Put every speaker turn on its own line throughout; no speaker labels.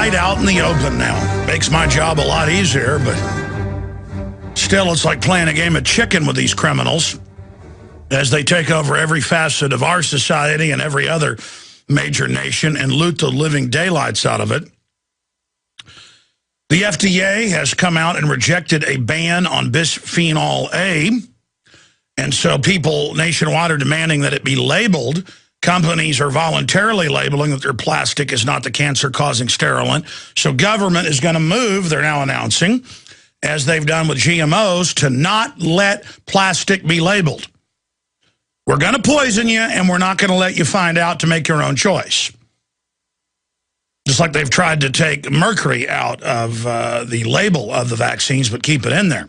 right out in the open now. Makes my job a lot easier, but still it's like playing a game of chicken with these criminals as they take over every facet of our society and every other major nation and loot the living daylights out of it. The FDA has come out and rejected a ban on bisphenol A, and so people nationwide are demanding that it be labeled. Companies are voluntarily labeling that their plastic is not the cancer-causing sterilant. So government is going to move, they're now announcing, as they've done with GMOs, to not let plastic be labeled. We're going to poison you, and we're not going to let you find out to make your own choice. Just like they've tried to take mercury out of the label of the vaccines, but keep it in there.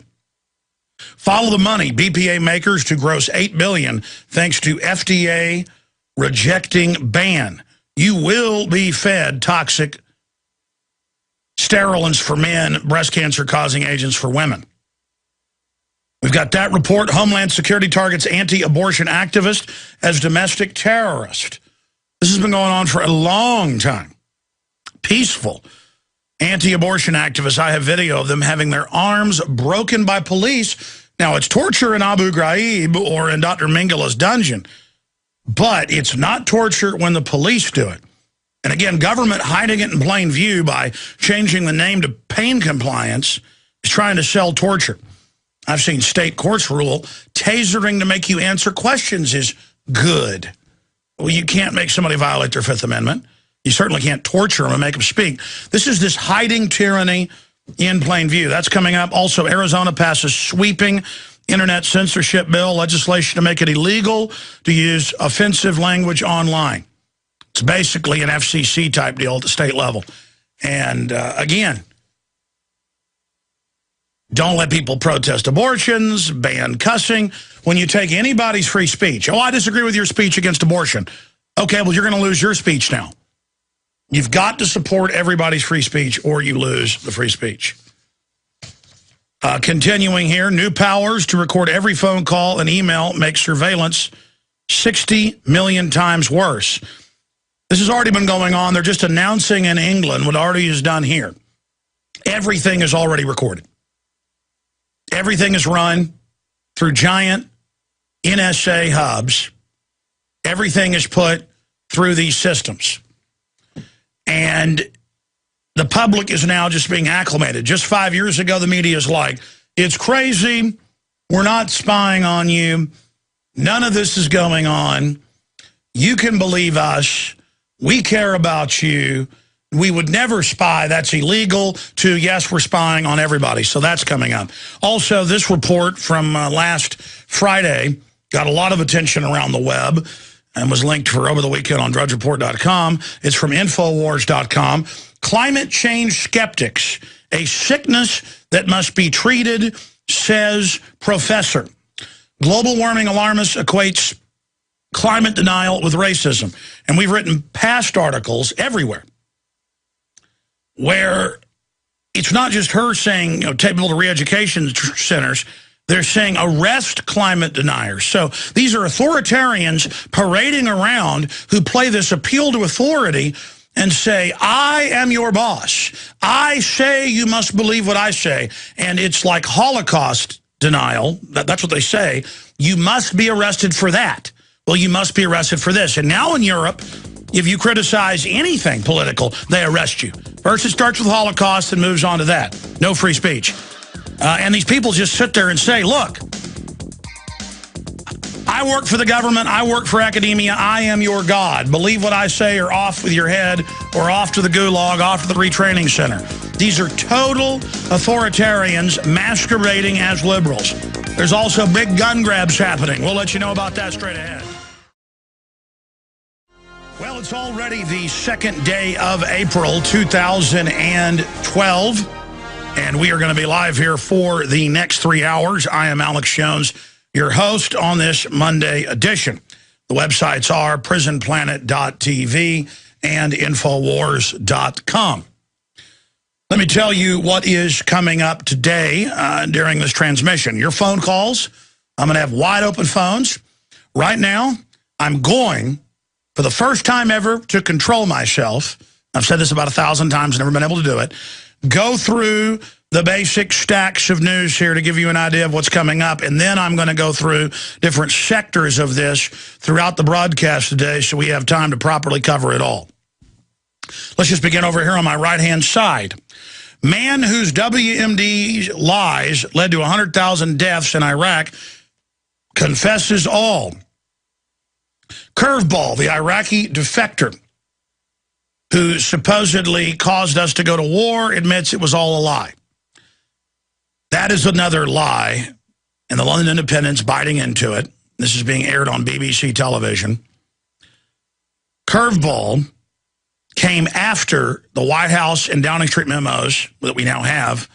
Follow the money. BPA makers to gross $8 billion thanks to FDA rejecting ban. You will be fed toxic sterilants for men, breast cancer causing agents for women. We've got that report. Homeland Security targets anti-abortion activist as domestic terrorist. This has been going on for a long time. Peaceful anti-abortion activists. I have video of them having their arms broken by police. Now, it's torture in Abu Ghraib or in Dr. Mengele's dungeon, but it's not torture when the police do it. And again, government hiding it in plain view by changing the name to pain compliance is trying to sell torture. I've seen state courts rule tasering to make you answer questions is good. Well, you can't make somebody violate their Fifth Amendment. You certainly can't torture them and make them speak. This is this hiding tyranny in plain view. That's coming up. Also, Arizona passes sweeping internet censorship bill, legislation to make it illegal to use offensive language online. It's basically an FCC type deal at the state level. And again, don't let people protest abortions, ban cussing. When you take anybody's free speech, oh, I disagree with your speech against abortion. Okay, well, you're going to lose your speech now. You've got to support everybody's free speech or you lose the free speech. Continuing here, new powers to record every phone call and email make surveillance 60 million times worse. This has already been going on. They're just announcing in England what already is done here. Everything is already recorded. Everything is run through giant NSA hubs. Everything is put through these systems. And the public is now just being acclimated. Just 5 years ago, the media is like, it's crazy. We're not spying on you. None of this is going on. You can believe us. We care about you. We would never spy. That's illegal. To, yes, we're spying on everybody. So that's coming up. Also, this report from last Friday got a lot of attention around the web and was linked for over the weekend on drudgereport.com. It's from Infowars.com. Climate change skeptics, a sickness that must be treated, says professor. Global warming alarmist equates climate denial with racism. And we've written past articles everywhere where it's not just her saying, take people to re-education centers. They're saying arrest climate deniers. So these are authoritarians parading around who play this appeal to authority and say, I am your boss. I say you must believe what I say. And it's like Holocaust denial. That's what they say. You must be arrested for that. Well, you must be arrested for this. And now in Europe, if you criticize anything political, they arrest you. First it starts with Holocaust and moves on to that. No free speech. And these people just sit there and say, look, I work for the government. I work for academia. I am your God. Believe what I say or off with your head or off to the gulag, off to the retraining center. These are total authoritarians masquerading as liberals. There's also big gun grabs happening. We'll let you know about that straight ahead. Well, it's already the second day of April 2012. And we are going to be live here for the next 3 hours. I am Alex Jones, your host on this Monday edition. The websites are prisonplanet.tv and Infowars.com. Let me tell you what is coming up today during this transmission. Your phone calls, I'm going to have wide open phones. Right now, I'm going, for the first time ever, to control myself I've said this about 1,000 times, never been able to do it. Go through the basic stacks of news here to give you an idea of what's coming up, and then I'm going to go through different sectors of this throughout the broadcast today so we have time to properly cover it all. Let's just begin over here on my right-hand side. Man whose WMD lies led to 100,000 deaths in Iraq confesses all. Curveball, the Iraqi defector who supposedly caused us to go to war, admits it was all a lie. That is another lie, and the London Independent's biting into it. This is being aired on BBC television. Curveball came after the White House and Downing Street memos that we now have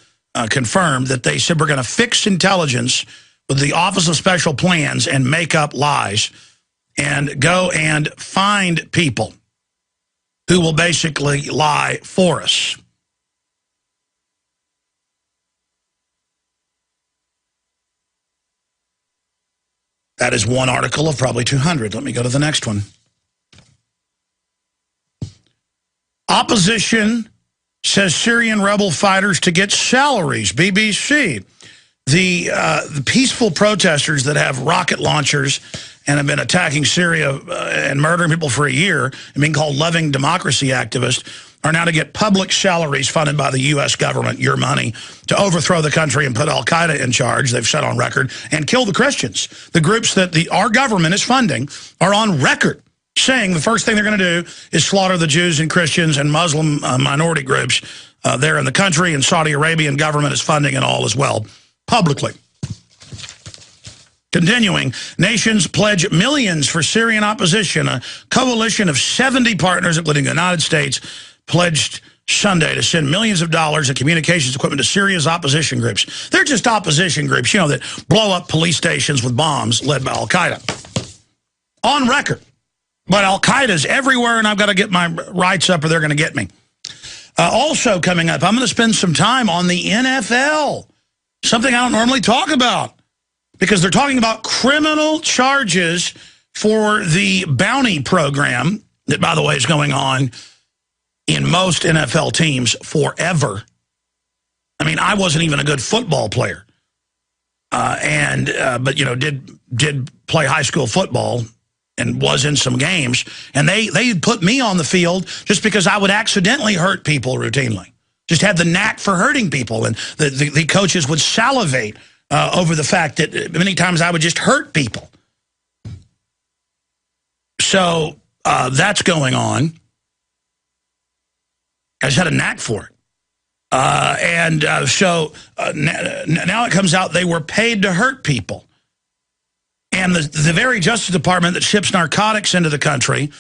confirmed that they said we're going to fix intelligence with the Office of Special Plans and make up lies and go and find people who will basically lie for us. That is one article of probably 200. Let me go to the next one. Opposition says Syrian rebel fighters to get salaries. BBC. The peaceful protesters that have rocket launchers and have been attacking Syria and murdering people for a year and being called loving democracy activists are now to get public salaries funded by the U.S. government, your money, to overthrow the country and put al-Qaeda in charge, they've said on record, and kill the Christians. The groups that our government is funding are on record saying the first thing they're going to do is slaughter the Jews and Christians and Muslim minority groups there in the country, and Saudi Arabian government is funding it all as well, publicly. Continuing, nations pledge millions for Syrian opposition. A coalition of 70 partners, including the United States, pledged Sunday to send millions of dollars in communications equipment to Syria's opposition groups. They're just opposition groups, you know, that blow up police stations with bombs led by al-Qaeda. On record. But al-Qaeda's everywhere, and I've got to get my rights up or they're going to get me. Also coming up, I'm going to spend some time on the NFL, something I don't normally talk about, because they're talking about criminal charges for the bounty program that, by the way, is going on in most NFL teams forever. I mean, I wasn't even a good football player, but you know, did play high school football and was in some games, and they put me on the field just because I would accidentally hurt people routinely. Just had the knack for hurting people, and the coaches would salivate over the fact that many times I would just hurt people. So that's going on. I just had a knack for it. So now it comes out they were paid to hurt people. And the very Justice Department that ships narcotics into the country,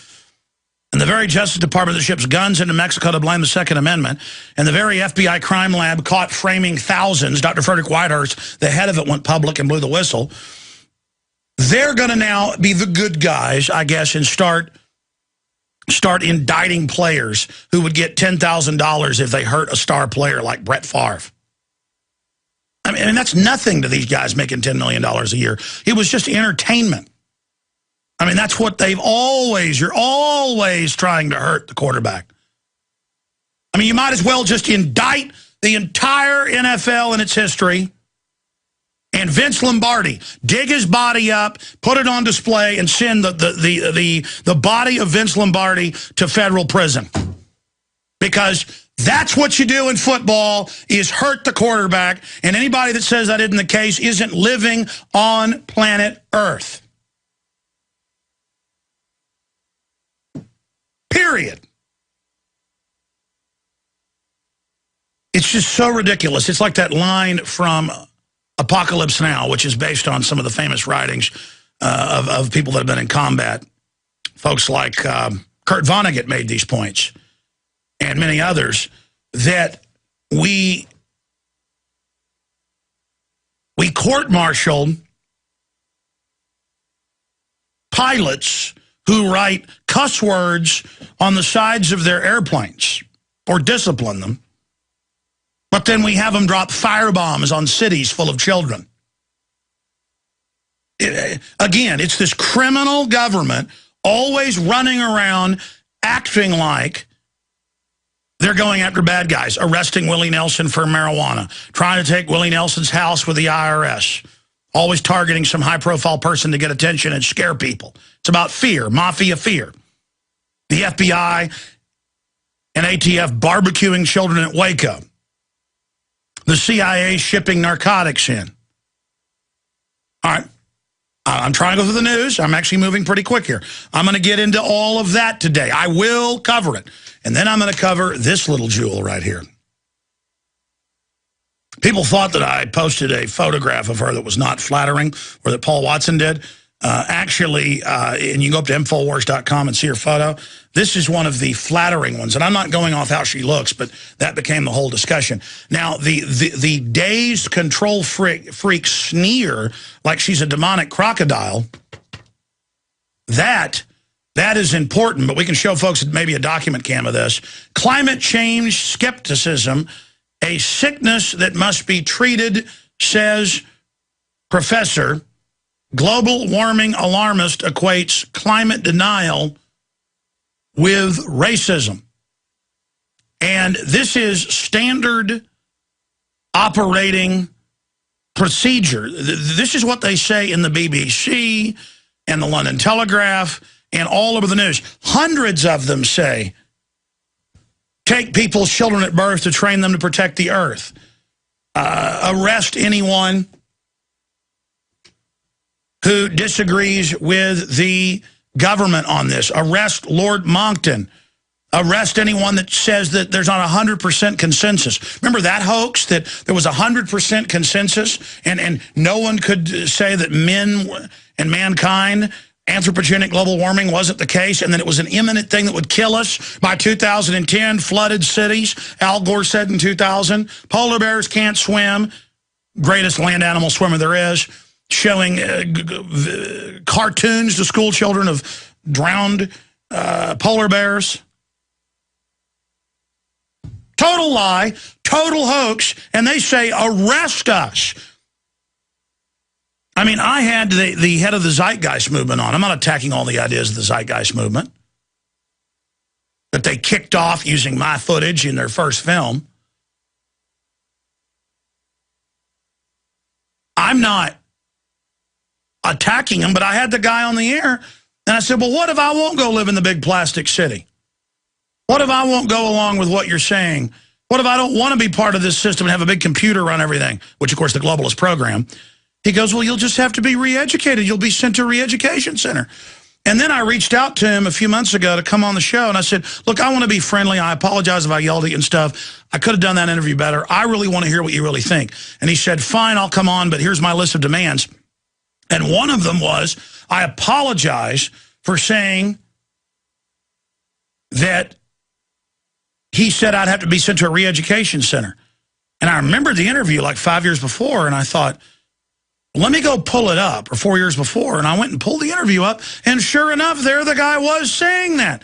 and the very Justice Department that ships guns into Mexico to blame the Second Amendment, and the very FBI crime lab caught framing thousands, Dr. Frederick Whitehurst, the head of it, went public and blew the whistle. They're going to now be the good guys, I guess, and start indicting players who would get $10,000 if they hurt a star player like Brett Favre. I mean, that's nothing to these guys making $10 million a year. It was just entertainment. I mean, that's what you're always trying to hurt the quarterback. I mean, you might as well just indict the entire NFL and its history, and Vince Lombardi, dig his body up, put it on display, and send the body of Vince Lombardi to federal prison. Because that's what you do in football, is hurt the quarterback, and anybody that says that isn't the case isn't living on planet Earth. Period. It's just so ridiculous. It's like that line from Apocalypse Now, which is based on some of the famous writings of people that have been in combat. Folks like Kurt Vonnegut made these points, and many others, that we court-martialed pilots who write cuss words on the sides of their airplanes or discipline them, but then we have them drop firebombs on cities full of children. Again, it's this criminal government always running around acting like They're going after bad guys, arresting Willie Nelson for marijuana, trying to take Willie Nelson's house with the IRS, always targeting some high-profile person to get attention and scare people. It's about fear, mafia fear. The FBI and ATF barbecuing children at Waco. The CIA shipping narcotics in. All right. I'm trying to go through the news. I'm actually moving pretty quick here. I'm going to get into all of that today. I will cover it. And then I'm going to cover this little jewel right here. People thought that I posted a photograph of her that was not flattering, or that Paul Watson did. Actually, and you can go up to Infowars.com and see her photo. This is one of the flattering ones. And I'm not going off how she looks, but that became the whole discussion. Now, the dazed control freak sneer like she's a demonic crocodile, that is important, but we can show folks maybe a document cam of this. Climate change skepticism, a sickness that must be treated, says Professor. Global warming alarmist equates climate denial with racism. And this is standard operating procedure. This is what they say in the BBC and the London Telegraph and all over the news. Hundreds of them say, take people's children at birth to train them to protect the earth. Arrest anyone who disagrees with the government on this. Arrest Lord Monckton. Arrest anyone that says that there's not 100% consensus. Remember that hoax, that there was 100% consensus and no one could say that men and mankind, anthropogenic global warming wasn't the case, and that it was an imminent thing that would kill us by 2010, flooded cities. Al Gore said in 2000, polar bears can't swim, greatest land animal swimmer there is, showing cartoons to school children of drowned polar bears. Total lie, total hoax, and they say, arrest us. I mean, I had the head of the Zeitgeist movement on. I'm not attacking all the ideas of the Zeitgeist movement that they kicked off using my footage in their first film. I'm not attacking him, but I had the guy on the air, and I said, well, what if I won't go live in the big plastic city? What if I won't go along with what you're saying? What if I don't want to be part of this system and have a big computer run everything, which, of course, the globalist program? He goes, well, you'll just have to be re-educated. You'll be sent to a re-education center. And then I reached out to him a few months ago to come on the show, and I said, look, I want to be friendly. I apologize if I yelled at you and stuff. I could have done that interview better. I really want to hear what you really think. And he said, fine, I'll come on, but here's my list of demands. And one of them was, I apologize for saying that he said I'd have to be sent to a re-education center. And I remembered the interview like 5 years before, and I thought, let me go pull it up, or 4 years before. And I went and pulled the interview up, and sure enough, there the guy was saying that.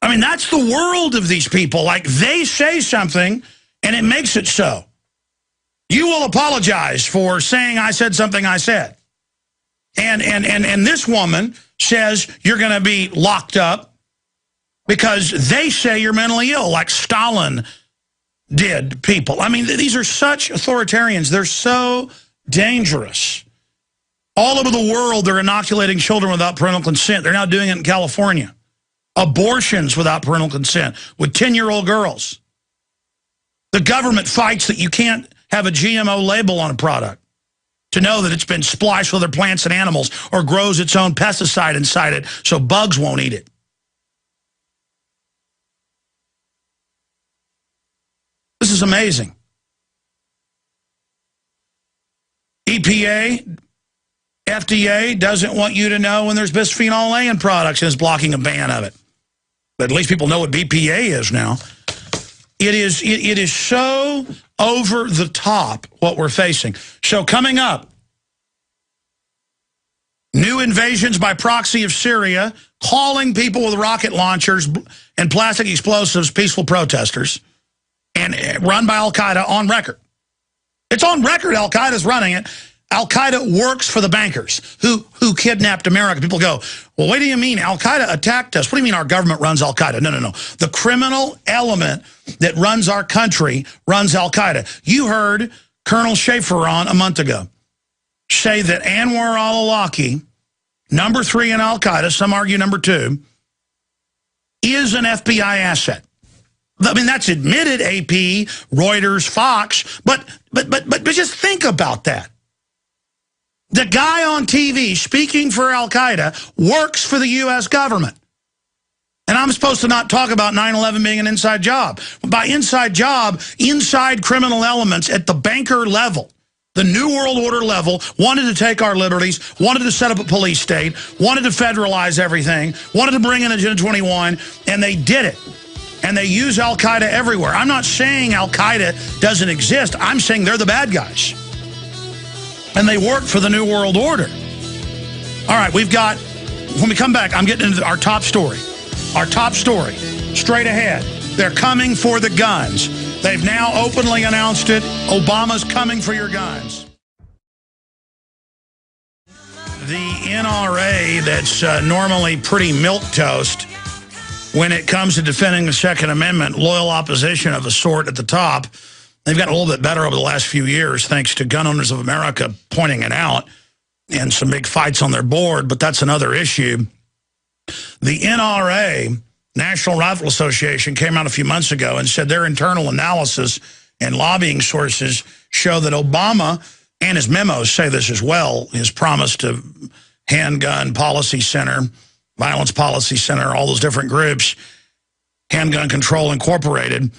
I mean, that's the world of these people. Like, they say something, and it makes it so. You will apologize for saying I said something I said. And this woman says you're going to be locked up because they say you're mentally ill, like Stalin did people. I mean, these are such authoritarians. They're so dangerous. All over the world, they're inoculating children without parental consent. They're now doing it in California. Abortions without parental consent with 10-year-old girls. The government fights that you can't have a GMO label on a product to know that it's been spliced with other plants and animals or grows its own pesticide inside it so bugs won't eat it. This is amazing. EPA, FDA doesn't want you to know when there's bisphenol A in products and is blocking a ban of it. But at least people know what BPA is now. It is so over the top what we're facing. So coming up, new invasions by proxy of Syria, calling people with rocket launchers and plastic explosives peaceful protesters, and run by Al-Qaeda on record. It's on record Al-Qaeda's running it. Al-Qaeda works for the bankers who kidnapped America. People go, Well, what do you mean? Al-Qaeda attacked us. What do you mean our government runs Al-Qaeda? No, no, no. The criminal element that runs our country runs Al-Qaeda. You heard Colonel Schaefer on a month ago say that Anwar al-Awlaki, number 3 in Al-Qaeda, some argue number 2, is an FBI asset. I mean, that's admitted, AP, Reuters, Fox, but just think about that. The guy on TV speaking for Al-Qaeda works for the U.S. government. And I'm supposed to not talk about 9/11 being an inside job. By inside job, inside criminal elements at the banker level, the New World Order level, wanted to take our liberties, wanted to set up a police state, wanted to federalize everything, wanted to bring in Agenda 21, and they did it. And they use Al-Qaeda everywhere. I'm not saying Al-Qaeda doesn't exist. I'm saying they're the bad guys. And they work for the New World Order. All right, we've got, when we come back, I'm getting into our top story. Our top story, straight ahead. They're coming for the guns. They've now openly announced it. Obama's coming for your guns. The NRA, that's normally pretty milquetoast when it comes to defending the Second Amendment, loyal opposition of a sort at the top, they've gotten a little bit better over the last few years, thanks to Gun Owners of America pointing it out and some big fights on their board, but that's another issue. The NRA, National Rifle Association, came out a few months ago and said their internal analysis and lobbying sources show that Obama, and his memos say this as well, his promise to Handgun Policy Center, Violence Policy Center, all those different groups, Handgun Control Incorporated,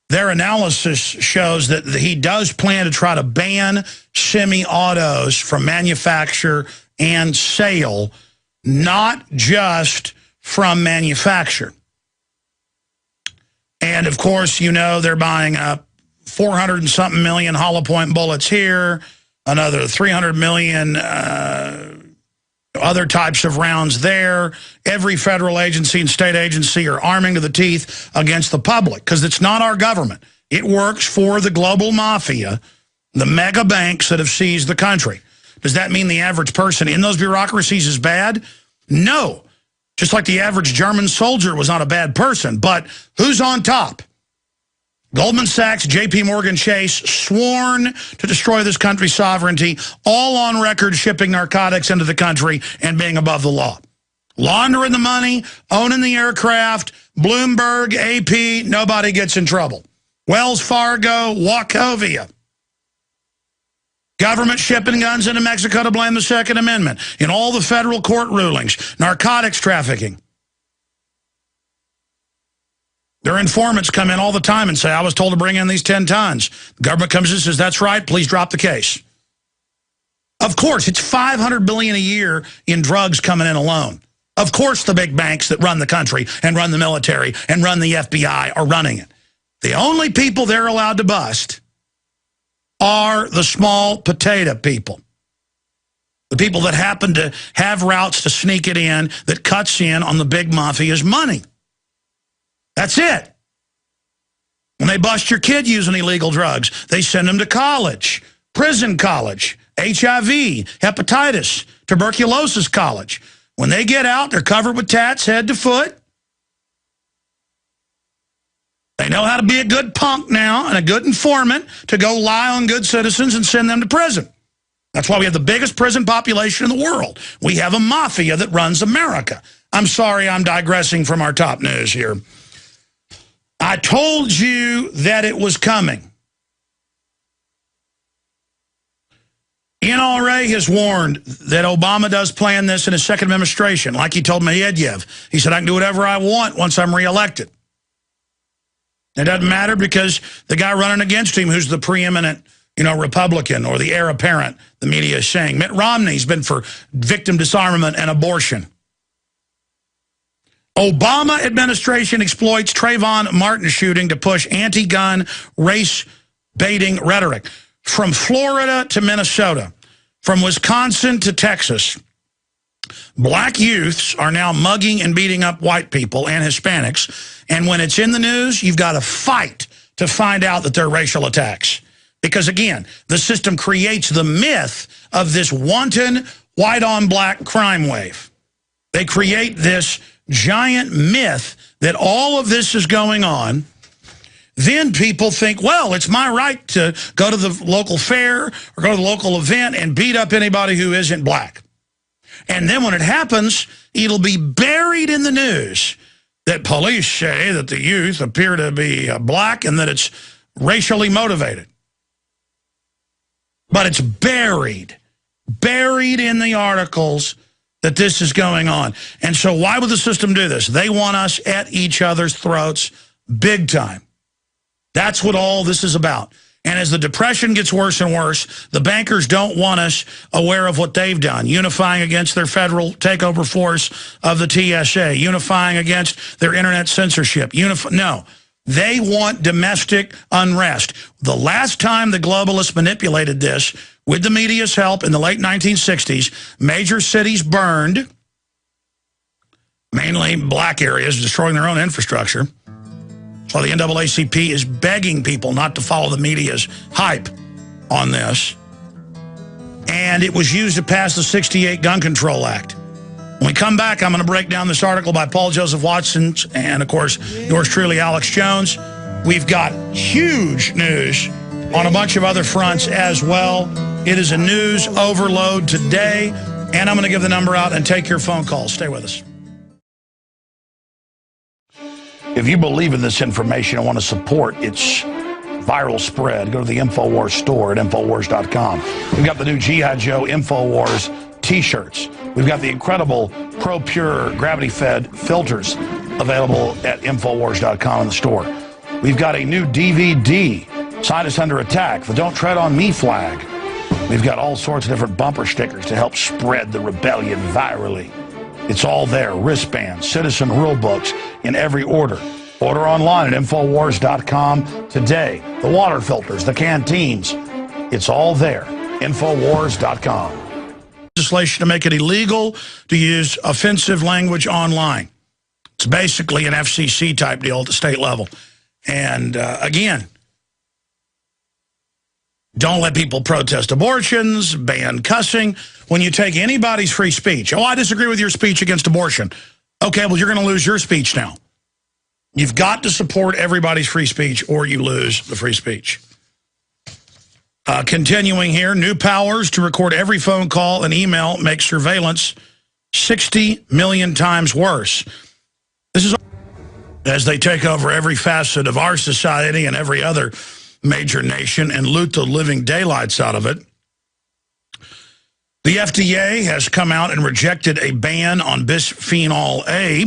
their analysis shows that he does plan to try to ban semi-autos from manufacture and sale, not just from manufacture. And, of course, you know they're buying up 400 and something million hollow point bullets here, another 300 million other types of rounds there. Every federal agency and state agency are arming to the teeth against the public because it's not our government. It works for the global mafia, the mega banks that have seized the country. Does that mean the average person in those bureaucracies is bad? No. Just like the average German soldier was not a bad person. But who's on top? Goldman Sachs, JP Morgan Chase, sworn to destroy this country's sovereignty, all on record shipping narcotics into the country and being above the law. Laundering the money, owning the aircraft, Bloomberg, AP, nobody gets in trouble. Wells Fargo, Wachovia. Government shipping guns into Mexico to blame the Second Amendment. In all the federal court rulings, narcotics trafficking. Their informants come in all the time and say, I was told to bring in these 10 tons. The government comes in and says, that's right, please drop the case. Of course, it's $500 billion a year in drugs coming in alone. Of course, the big banks that run the country and run the military and run the FBI are running it. The only people they're allowed to bust are the small potato people. The people that happen to have routes to sneak it in that cuts in on the big mafia's money. That's it. When they bust your kid using illegal drugs, they send them to college, prison college, HIV, hepatitis, tuberculosis college. When they get out, they're covered with tats head to foot. They know how to be a good punk now and a good informant to go lie on good citizens and send them to prison. That's why we have the biggest prison population in the world. We have a mafia that runs America. I'm sorry, I'm digressing from our top news here. I told you that it was coming. NRA has warned that Obama does plan this in his second administration, like he told Medvedev. He said, I can do whatever I want once I'm reelected. It doesn't matter because the guy running against him, who's the preeminent, Republican or the heir apparent, the media is saying, Mitt Romney's been for victim disarmament and abortion. Obama administration exploits Trayvon Martin shooting to push anti-gun, race-baiting rhetoric. From Florida to Minnesota, from Wisconsin to Texas, black youths are now mugging and beating up white people and Hispanics. And when it's in the news, you've got to fight to find out that they're racial attacks. Because, again, the system creates the myth of this wanton white-on-black crime wave. They create this giant myth that all of this is going on. Then people think, well, it's my right to go to the local fair or go to the local event and beat up anybody who isn't black. And then when it happens, it'll be buried in the news that police say that the youth appear to be black and that it's racially motivated. But it's buried in the articles that this is going on. And so why would the system do this? They want us at each other's throats big time. That's what all this is about. And as the depression gets worse and worse, the bankers don't want us aware of what they've done, unifying against their federal takeover force of the TSA, unifying against their internet censorship. No, they want domestic unrest. The last time the globalists manipulated this, with the media's help in the late 1960s, major cities burned, mainly black areas, destroying their own infrastructure. So the NAACP is begging people not to follow the media's hype on this. And it was used to pass the '68 Gun Control Act. When we come back, I'm going to break down this article by Paul Joseph Watson and, of course, yours truly, Alex Jones. We've got huge news on a bunch of other fronts as well. It is a news overload today, and I'm going to give the number out and take your phone calls. Stay with us. If you believe in this information and want to support its viral spread, go to the InfoWars store at InfoWars.com. We've got the new G.I. Joe InfoWars t-shirts. We've got the incredible Pro Pure gravity-fed filters available at InfoWars.com in the store. We've got a new DVD, Scientists Under Attack, the Don't Tread on Me flag. We've got all sorts of different bumper stickers to help spread the rebellion virally. It's all there, wristbands, citizen rule books in every order. Order online at Infowars.com today. The water filters, the canteens, it's all there, Infowars.com. Legislation to make it illegal to use offensive language online. It's basically an FCC type deal at the state level. And again, don't let people protest abortions, ban cussing. When you take anybody's free speech, oh, I disagree with your speech against abortion. Okay, well, you're going to lose your speech now. You've got to support everybody's free speech or you lose the free speech. Continuing here, new powers to record every phone call and email make surveillance 60 million times worse. This is as they take over every facet of our society and every other major nation and loot the living daylights out of it. The FDA has come out and rejected a ban on bisphenol A,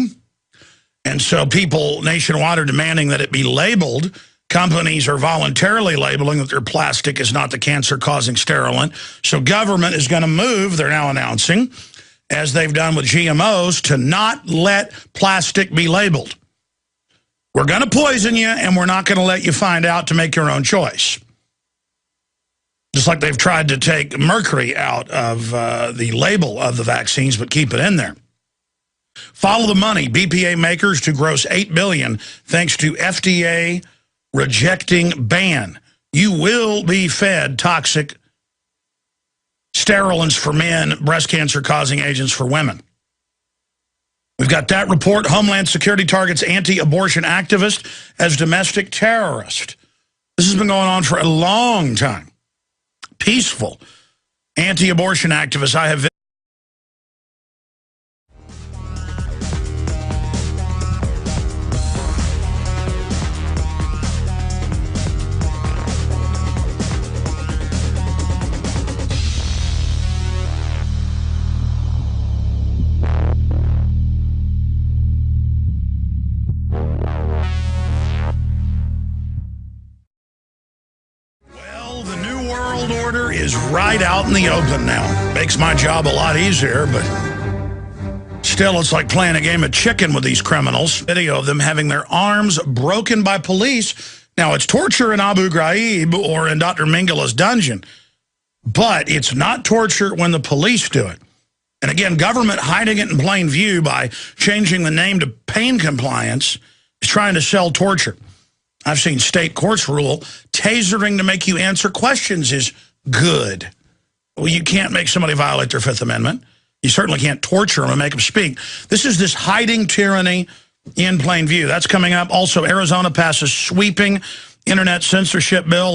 and so people nationwide are demanding that it be labeled. Companies are voluntarily labeling that their plastic is not the cancer-causing sterilant. So government is going to move, they're now announcing, as they've done with GMOs, to not let plastic be labeled. We're going to poison you, and we're not going to let you find out to make your own choice. Just like they've tried to take mercury out of the label of the vaccines, but keep it in there. Follow the money. BPA makers to gross $8 billion thanks to FDA rejecting ban. You will be fed toxic sterilants for men, breast cancer-causing agents for women. We've got that report. Homeland Security targets anti-abortion activist as domestic terrorist. This has been going on for a long time. Peaceful anti-abortion activists I have. Is right out in the open now. Makes my job a lot easier, but still it's like playing a game of chicken with these criminals. Video of them having their arms broken by police. Now, it's torture in Abu Ghraib or in Dr. Mengele's dungeon, but it's not torture when the police do it. And again, government hiding it in plain view by changing the name to pain compliance is trying to sell torture. I've seen state courts rule tasering to make you answer questions is good. Well, you can't make somebody violate their Fifth Amendment. You certainly can't torture them and make them speak. This is this hiding tyranny in plain view. That's coming up. Also, Arizona passes sweeping internet censorship bill.